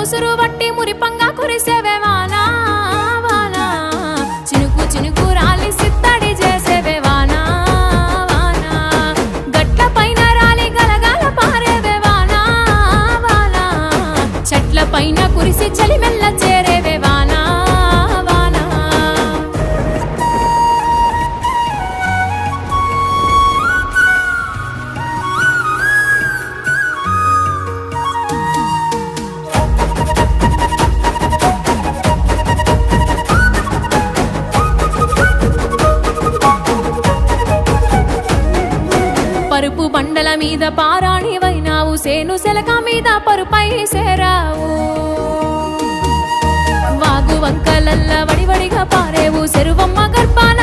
ముసురు వట్టి మురిపంగా కురిసేవే వానా వానా చినుకు చినుకు రాలి సిత్తడి చేసేవే వానా వానా గట్ల పైన రాలి గలగాల పారేవే వానా వానా చెట్ల పైన కురిసి చలి మెల్ల చేరేవే వానా వానా పరుపు బండల మీద పారాణివైనావు సేను సెలక మీద పరుపై సేరావు వాగు వంకలల్ల వడివడిగా పారేవు చెరువమ్మ గర్భాన